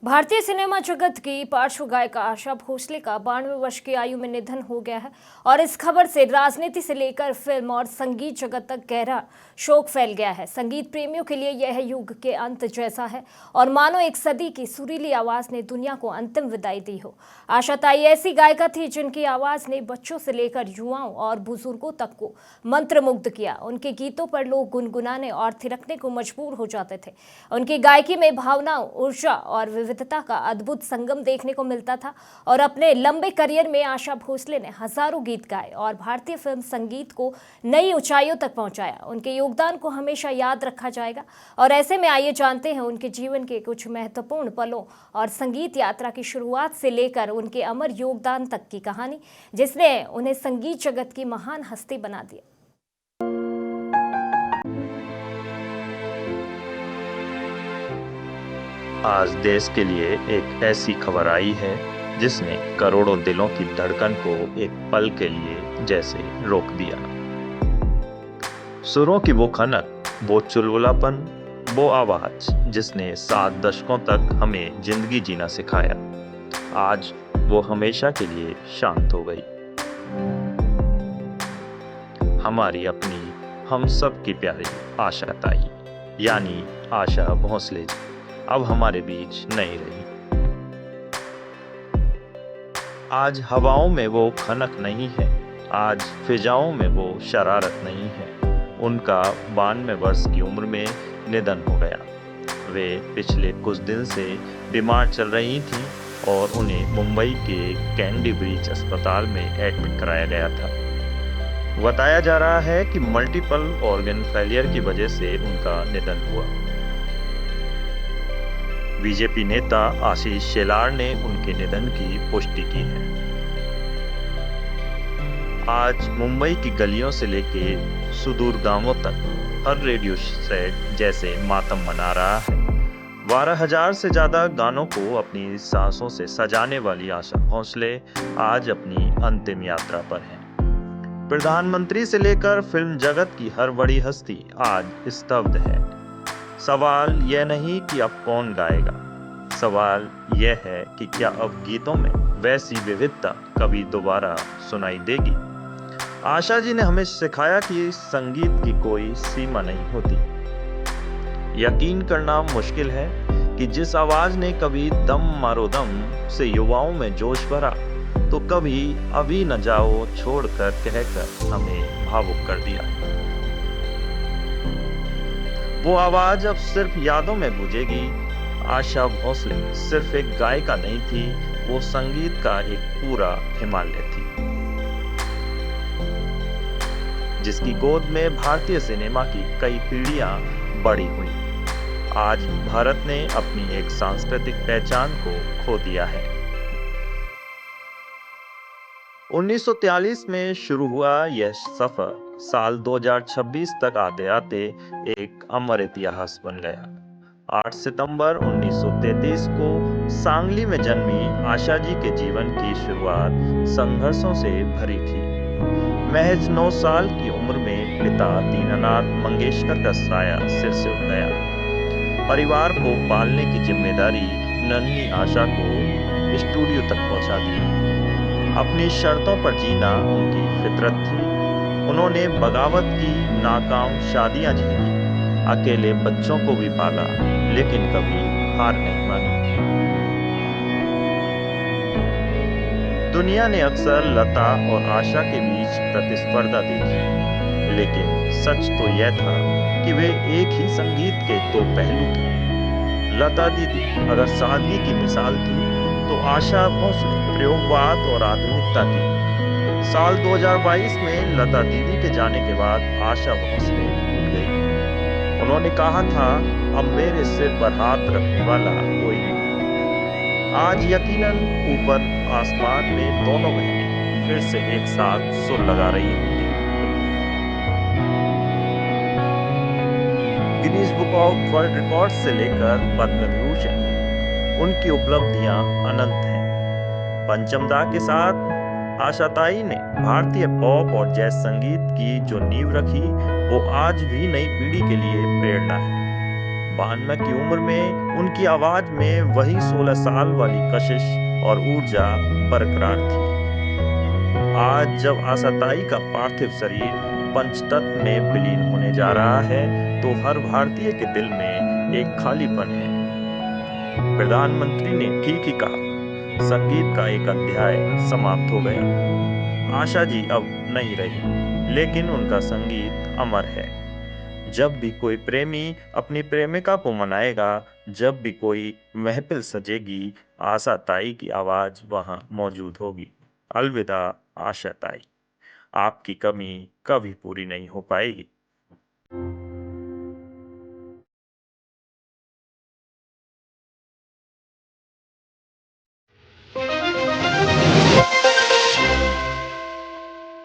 भारतीय सिनेमा जगत की पार्श्व गायिका आशा भोसले का 92 वर्ष की आयु में निधन हो गया है और इस खबर से राजनीति से लेकर फिल्म और संगीत जगत तक गहरा शोक फैल गया है। संगीत प्रेमियों के लिए यह युग के अंत जैसा है और मानो एक सदी की सुरीली आवाज ने दुनिया को अंतिम विदाई दी हो। आशा ताई ऐसी गायिका थी जिनकी आवाज ने बच्चों से लेकर युवाओं और बुजुर्गों तक को मंत्रमुग्ध किया। उनके गीतों पर लोग गुनगुनाने और थिरकने को मजबूर हो जाते थे। उनकी गायकी में भावनाओं, ऊर्जा और विविधता का अद्भुत संगम देखने को मिलता था और अपने लंबे करियर में आशा भोसले ने हजारों गीत गाए और भारतीय फिल्म संगीत को नई ऊंचाइयों तक पहुंचाया। उनके योगदान को हमेशा याद रखा जाएगा और ऐसे में आइए जानते हैं उनके जीवन के कुछ महत्वपूर्ण पलों और संगीत यात्रा की शुरुआत से लेकर उनके अमर योगदान तक की कहानी, जिसने उन्हें संगीत जगत की महान हस्ती बना दिया। आज देश के लिए एक ऐसी खबर आई है जिसने करोड़ों दिलों की धड़कन को एक पल के लिए जैसे रोक दिया। सुरों की वो खनक, वो चुलबुलापन, वो आवाज जिसने 7 दशकों तक हमें जिंदगी जीना सिखाया, आज वो हमेशा के लिए शांत हो गई। हमारी अपनी, हम सब की प्यारी आशा ताई यानी आशा भोसले जी अब हमारे बीच नहीं रही। आज हवाओं में वो खनक नहीं है, आज फिजाओं में वो शरारत नहीं है। उनका 92 वर्ष की उम्र में निधन हो गया। वे पिछले कुछ दिन से बीमार चल रही थीं और उन्हें मुंबई के कैंडी ब्रिज अस्पताल में एडमिट कराया गया था। बताया जा रहा है कि मल्टीपल ऑर्गन फेलियर की वजह से उनका निधन हुआ। बीजेपी नेता आशीष शेलार ने उनके निधन की पुष्टि की है। आज मुंबई की गलियों से लेके सुदूर गांवों तक हर रेडियो सेट जैसे मातम मना रहा है। 12,000 से ज्यादा गानों को अपनी सांसों से सजाने वाली आशा भोसले आज अपनी अंतिम यात्रा पर हैं। प्रधानमंत्री से लेकर फिल्म जगत की हर बड़ी हस्ती आज स्तब्ध है। सवाल यह नहीं कि अब कौन गाएगा, सवाल यह है कि क्या अब गीतों में वैसी विविधता कभी दोबारा सुनाई देगी। आशा जी ने हमें सिखाया कि संगीत की कोई सीमा नहीं होती। यकीन करना मुश्किल है कि जिस आवाज ने कभी दम मारो दम से युवाओं में जोश भरा, तो कभी अभी न जाओ छोड़कर कहकर हमें भावुक कर दिया। वो आवाज अब सिर्फ यादों में गूंजेगी। आशा भोसले सिर्फ एक गायिका नहीं थी, वो संगीत का एक पूरा हिमालय थी, जिसकी गोद में भारतीय सिनेमा की कई पीढ़ियां बड़ी हुई। आज भारत ने अपनी एक सांस्कृतिक पहचान को खो दिया है। 1943 में शुरू हुआ यह सफर साल 2026 तक आते आते एक अमर इतिहास बन गया। 8 सितंबर 1933 को सांगली में जन्मी आशा जी के जीवन की शुरुआत संघर्षों से भरी थी। महज 9 साल की उम्र में पिता दीनानाथ मंगेशकर का साया सिर से उठ गया। परिवार को पालने की जिम्मेदारी नन्ही आशा को स्टूडियो तक पहुंचा दी। अपनी शर्तों पर जीना उनकी फितरत थी। उन्होंने बगावत की, नाकाम शादियां झेली, अकेले बच्चों को भी पाला, लेकिन कभी हार नहीं मानी। दुनिया ने अक्सर लता और आशा के बीच प्रतिस्पर्धा देखी, लेकिन सच तो यह था कि वे एक ही संगीत के 2 पहलू थे। लता दीदी अगर सादगी की मिसाल थी, तो आशा भोसले प्रयोगवाद और आधुनिकता की। साल 2022 में लता दीदी के जाने के बाद आशा भोसले उठ गई। उन्होंने कहा था, अब मेरे सिर पर हाथ रखने वाला कोई नहीं। आज यकीनन ऊपर आसमान में दोनों बहनें फिर से एक साथ सुर लगा रही होंगी। Guinness book of world record से लेकर पद्म विभूषण, उनकी उपलब्धियां अनंत हैं। पंचम दा के साथ आशा ताई ने भारतीय पॉप और जैज संगीत की जो नींव रखी, वो आज भी नई पीढ़ी के लिए प्रेरणा है। 92 की उम्र में उनकी आवाज में वही 16 साल वाली कशिश और ऊर्जा बरकरार थी। आज जब आशाताई का पार्थिव शरीर पंचतत्व में विलीन होने जा रहा है, तो हर भारतीय के दिल में एक खालीपन है। प्रधानमंत्री ने ठीक ही कहा, संगीत का एक अध्याय समाप्त हो गया। आशा जी अब नहीं रही, लेकिन उनका संगीत अमर है। जब भी कोई प्रेमी अपनी प्रेमिका को मनाएगा, जब भी कोई महफिल सजेगी, आशा ताई की आवाज वहां मौजूद होगी। अलविदा आशा ताई, आपकी कमी कभी पूरी नहीं हो पाएगी।